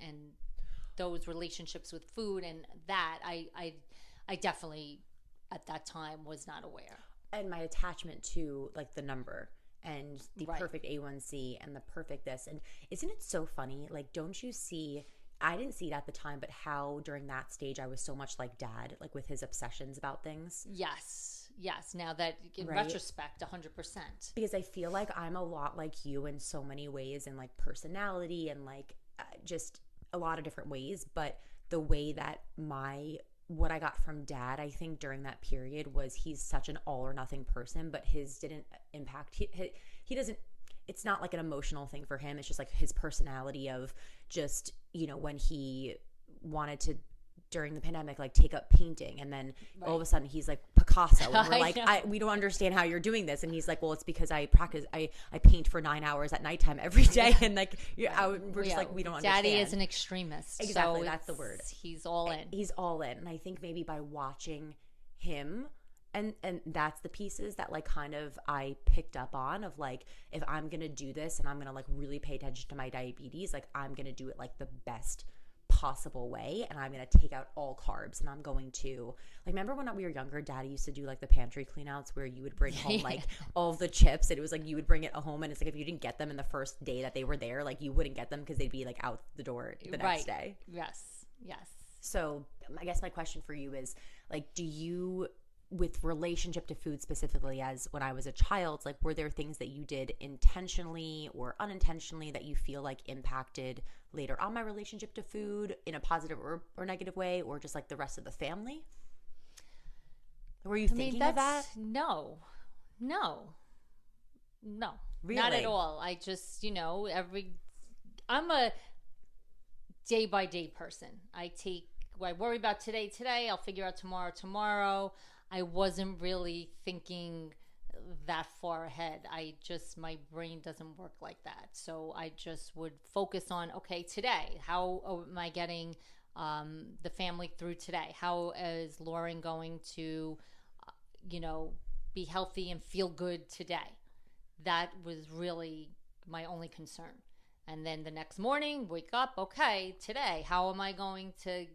those relationships with food, and that I definitely at that time was not aware. And my attachment to like the number and the Right. perfect A1C and the perfect this. And isn't it so funny? Like, don't you see, I didn't see it at the time, but how during that stage I was so much like dad, like with his obsessions about things. Yes. Now that in Right. retrospect, 100%. Because I feel like I'm a lot like you in so many ways, and like personality and like just a lot of different ways. But the way that what I got from dad, I think during that period, was he's such an all or nothing person, but his didn't impact. He doesn't. It's not like an emotional thing for him. It's just like his personality of just, when he wanted to, during the pandemic, like take up painting, and then all of a sudden he's like Picasso, and we're I like, know. we don't understand how you're doing this, and he's like, well, it's because I practice, I paint for 9 hours at nighttime every day, and like we're just like, we don't understand. Daddy is an extremist. Exactly, so that's the word. He's all in. He's all in, and I think maybe by watching him. And that's the pieces that like kind of I picked up on, of like, if I'm gonna do this and I'm gonna like really pay attention to my diabetes, like I'm gonna do it like the best possible way, and I'm going to take out all carbs, and I'm going to like, remember when we were younger, Daddy used to do like the pantry cleanouts where you would bring home like all of the chips, and it was like you would bring it home, and it's like if you didn't get them in the first day that they were there, like you wouldn't get them because they'd be like out the door the next day. Yes. So I guess my question for you is like, do you, with relationship to food specifically, as when I was a child, like were there things that you did intentionally or unintentionally that you feel like impacted later on my relationship to food in a positive or negative way, or just like the rest of the family? Were you thinking of that? No, Really? not at all. I just, I'm a day by day person. I worry about today. I'll figure out tomorrow. I wasn't really thinking that far ahead. My brain doesn't work like that. So I just would focus on, okay, today, how am I getting the family through today? How is Lauren going to, be healthy and feel good today? That was really my only concern. And then the next morning, wake up, okay, today, how am I going to,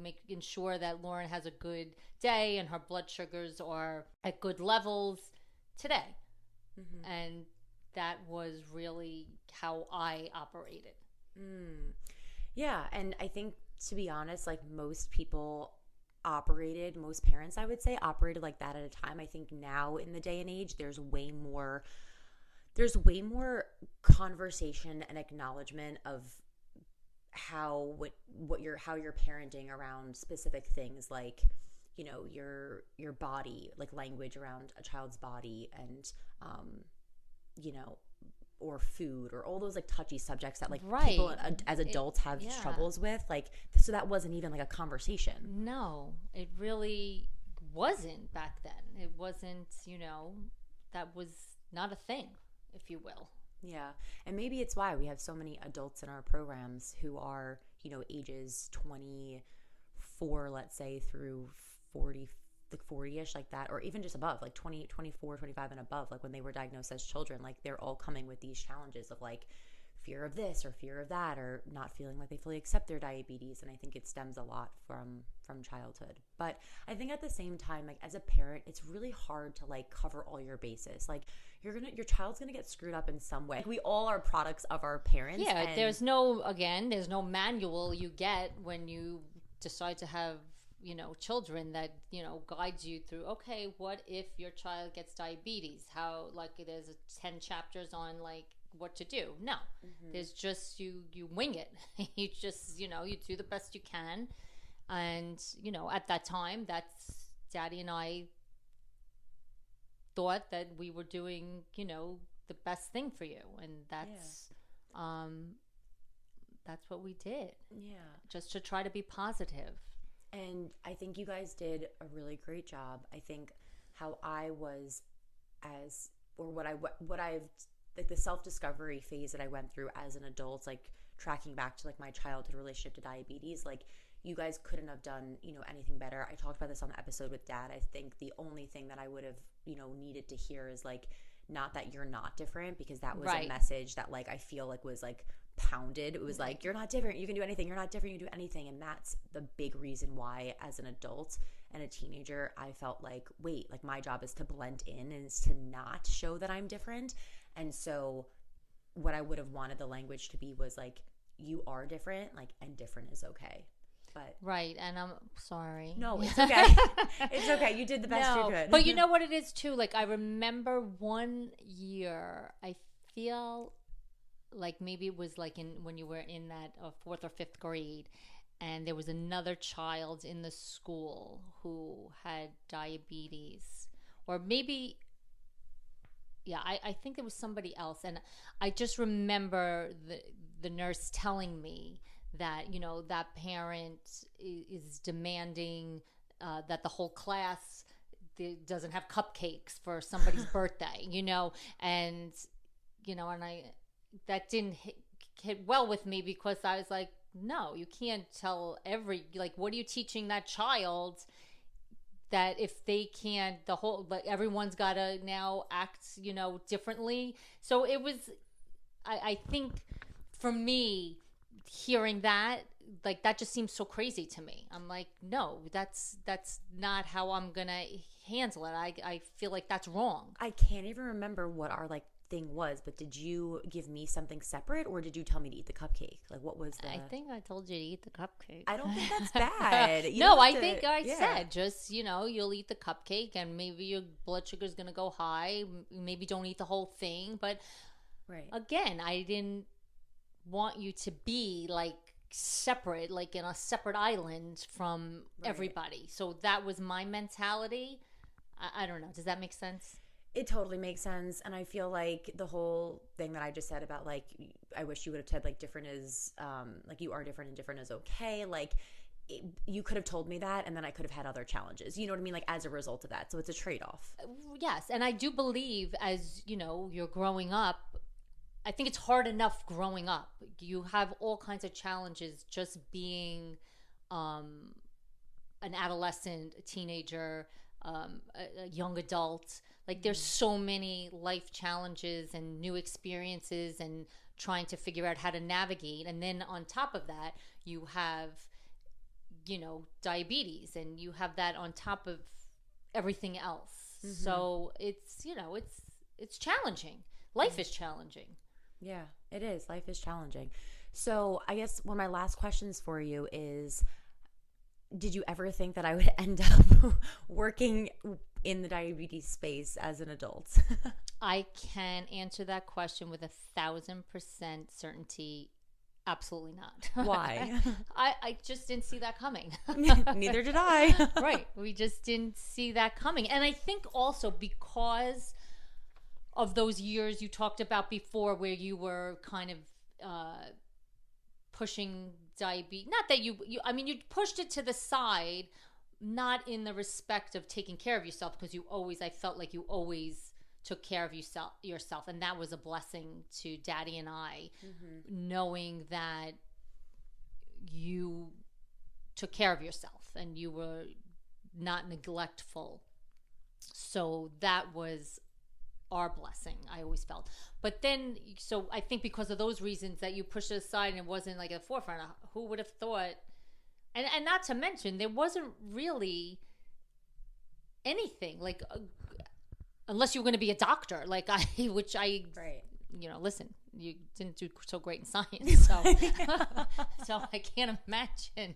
making sure that Lauren has a good day and her blood sugars are at good levels today? Mm-hmm. And that was really how I operated. Yeah, and I think, to be honest, like most parents, I would say, operated like that at a time. I think now in the day and age, there's way more conversation and acknowledgement of how you're parenting around specific things, like your body, like language around a child's body, and or food, or all those like touchy subjects that like people as adults have troubles with, like, so that wasn't even like a conversation. No, it really wasn't back then. It wasn't, that was not a thing, if you will. Yeah. And maybe it's why we have so many adults in our programs who are, ages 24, let's say, through 40, like 40-ish, like that, or even just above, like 20, 24, 25 and above, like when they were diagnosed as children, like they're all coming with these challenges of like fear of this or fear of that, or not feeling like they fully accept their diabetes. And I think it stems a lot from childhood. But I think at the same time, like as a parent, it's really hard to like cover all your bases. Like your child's gonna get screwed up in some way. Like, we all are products of our parents. Yeah, there's no manual you get when you decide to have children that guides you through, okay, what if your child gets diabetes, how, like, there's 10 chapters on like what to do. No. Mm-hmm. There's just you wing it. You just you do the best you can. And at that time, that's Daddy and I thought that we were doing the best thing for you, and that's what we did. Yeah, just to try to be positive. And I think you guys did a really great job. I think how I was what I've like the self-discovery phase that I went through as an adult, like tracking back to like my childhood relationship to diabetes, like you guys couldn't have done, anything better. I talked about this on the episode with Dad. I think the only thing that I would have, needed to hear is like, not that you're not different, because that was a message that like I feel like was like pounded. It was like, you're not different, you can do anything, you're not different, you can do anything. And that's the big reason why as an adult and a teenager I felt like, wait, like my job is to blend in and is to not show that I'm different. And so what I would have wanted the language to be was like, you are different, like, and different is okay. But right, and I'm sorry. No, it's okay. It's okay. You did the best you could. But you know what it is too? Like I remember one year, I feel like maybe it was like when you were in that 4th or 5th grade, and there was another child in the school who had diabetes, or maybe, I think there was somebody else, and I just remember the nurse telling me that that parent is demanding that the whole class doesn't have cupcakes for somebody's birthday, and and I that didn't hit well with me, because I was like, no, you can't tell what are you teaching that child that if they can't, everyone's got to now act differently. So it was, I think for me, hearing that, like, that just seems so crazy to me. I'm like, no, that's not how I'm gonna handle it. I feel like that's wrong. I can't even remember what our thing was, but did you give me something separate, or did you tell me to eat the cupcake? Like, what was the... I think I told you to eat the cupcake. I don't think that's bad. No, I think I said just, you'll eat the cupcake and maybe your blood sugar is going to go high. Maybe don't eat the whole thing. But again, I didn't want you to be like separate, like in a separate island from everybody. So that was my mentality. I don't know. Does that make sense? It totally makes sense. And I feel like the whole thing that I just said about like, I wish you would have said like different is like you are different and different is okay. Like you could have told me that, and then I could have had other challenges. You know what I mean? Like as a result of that. So it's a trade-off. Yes. And I do believe as, you're growing up, I think it's hard enough growing up. You have all kinds of challenges just being an adolescent, a teenager, a young adult. Like there's so many life challenges and new experiences and trying to figure out how to navigate. And then on top of that, you have, diabetes, and you have that on top of everything else. Mm-hmm. So it's, it's challenging. Life is challenging. Yeah, it is. Life is challenging. So I guess one of my last questions for you is, did you ever think that I would end up working in the diabetes space as an adult? I can answer that question with 1,000% certainty. Absolutely not. Why? I just didn't see that coming. Neither did I. Right. We just didn't see that coming. And I think also because of those years you talked about before where you were kind of pushing diabetes, not that you pushed it to the side, not in the respect of taking care of yourself, because I felt like you always took care of yourself, and that was a blessing to Daddy and I, knowing that you took care of yourself and you were not neglectful. So that was our blessing, I always felt. But then, so I think because of those reasons that you pushed it aside and it wasn't like at the forefront, who would have thought, and not to mention, there wasn't really anything, like, unless you were going to be a doctor, like listen, you didn't do so great in science, so so I can't imagine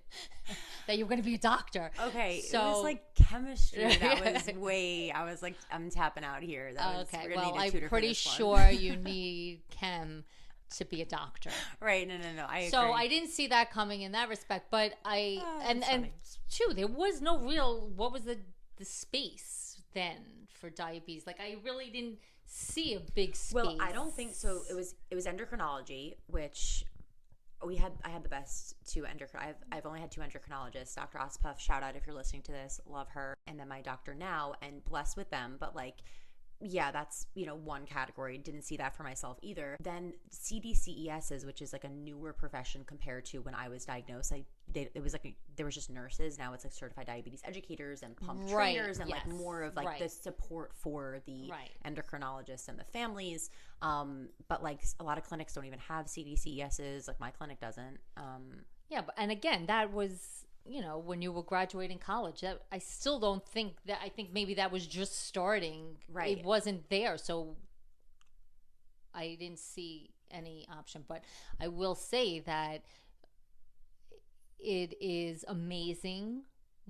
that you were going to be a doctor. Okay, so it was like chemistry. That was I was like, I'm tapping out here. Okay, well, I'm pretty sure you need chem to be a doctor. Right, no, I agree. So I didn't see that coming in that respect, but and too, there was no real, what was the space then for diabetes? Like I really didn't see a big space. Well, I don't think so. It was endocrinology, which I had the best two I've only had two endocrinologists. Dr. Ospuff, shout out if you're listening to this, love her, and then my doctor now, and blessed with them. But like yeah, that's, one category. Didn't see that for myself either. Then CDCESs, which is like a newer profession compared to when I was diagnosed. It was like there was just nurses. Now it's like certified diabetes educators and pump trainers and like more of like the support for the endocrinologists and the families. But like a lot of clinics don't even have CDCESs. Like my clinic doesn't. Yeah, and again, that was, when you were graduating college. That I still don't think that. I think maybe that was just starting. Right. It wasn't there, so I didn't see any option. But I will say that it is amazing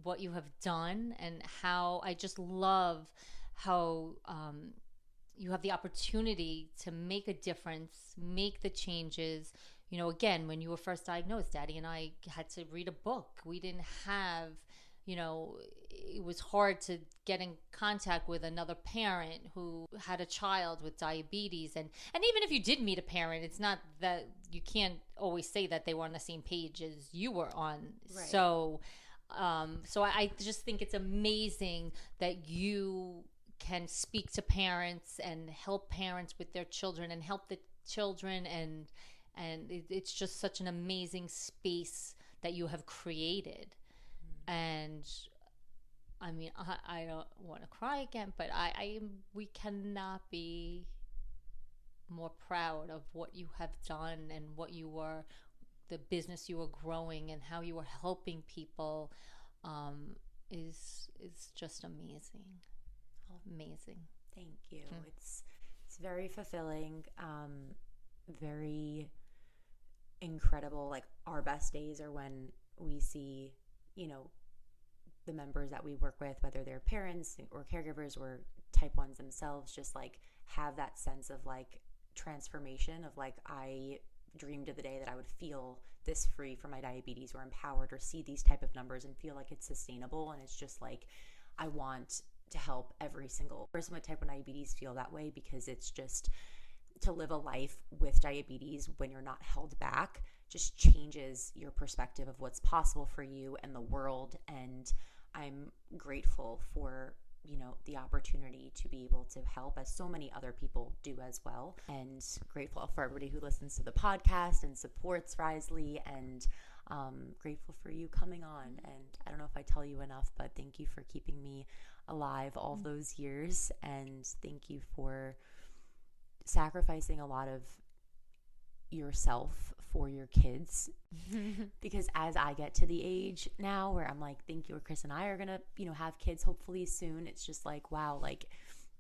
what you have done, and how I just love how you have the opportunity to make a difference, make the changes. Again, when you were first diagnosed, Daddy and I had to read a book. We didn't have, it was hard to get in contact with another parent who had a child with diabetes. And even if you did meet a parent, it's not that you can't always say that they were on the same page as you were on. Right. So I just think it's amazing that you can speak to parents and help parents with their children and help the children, and it's just such an amazing space that you have created. And I mean, I don't want to cry again, but we cannot be more proud of what you have done and the business you were growing and how you were helping people. Is just amazing. Amazing. Thank you. It's very fulfilling. Very incredible. Like our best days are when we see, the members that we work with, whether they're parents or caregivers or type 1s themselves, just like have that sense of like transformation of like, I dreamed of the day that I would feel this free from my diabetes or empowered, or see these type of numbers and feel like it's sustainable. And it's just like, I want to help every single person with type 1 diabetes feel that way, because it's just to live a life with diabetes when you're not held back just changes your perspective of what's possible for you and the world. And I'm grateful for, the opportunity to be able to help, as so many other people do as well. And grateful for everybody who listens to the podcast and supports Risely, and grateful for you coming on. And I don't know if I tell you enough, but thank you for keeping me alive all those years. And thank you for sacrificing a lot of yourself for your kids. Because as I get to the age now where I'm like, thank you, Chris and I are gonna, have kids hopefully soon. It's just like, wow, like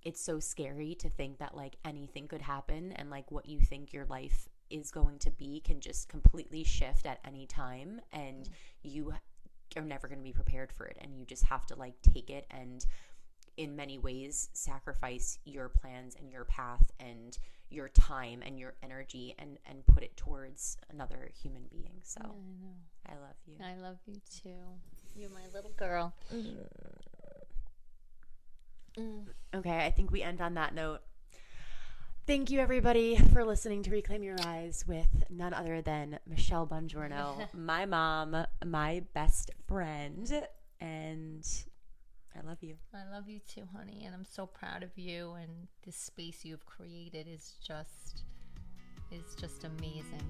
it's so scary to think that like anything could happen, and like what you think your life is going to be can just completely shift at any time, and you are never going to be prepared for it. And you just have to like take it, and in many ways sacrifice your plans and your path and your time and your energy and put it towards another human being. So I love you. I love you too. You're my little girl. Okay, I think we end on that note. Thank you, everybody, for listening to Reclaim Your Rise with none other than Michelle Bongiorno, my mom, my best friend, and I love you. I love you too, honey, and I'm so proud of you, and this space you've created is just amazing.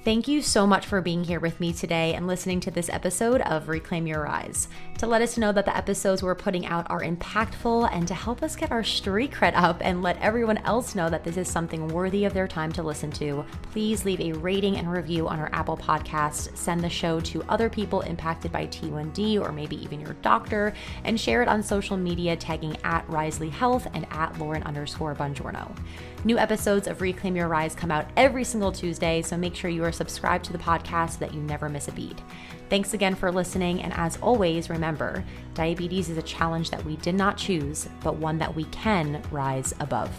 Thank you so much for being here with me today and listening to this episode of Reclaim Your Rise. To let us know that the episodes we're putting out are impactful, and to help us get our street cred up and let everyone else know that this is something worthy of their time to listen to, please leave a rating and review on our Apple Podcast, send the show to other people impacted by T1D or maybe even your doctor, and share it on social media tagging @Risely Health and @Lauren_Bongiorno. New episodes of Reclaim Your Rise come out every single Tuesday, so make sure you are subscribed to the podcast so that you never miss a beat. Thanks again for listening, and as always, remember, diabetes is a challenge that we did not choose, but one that we can rise above.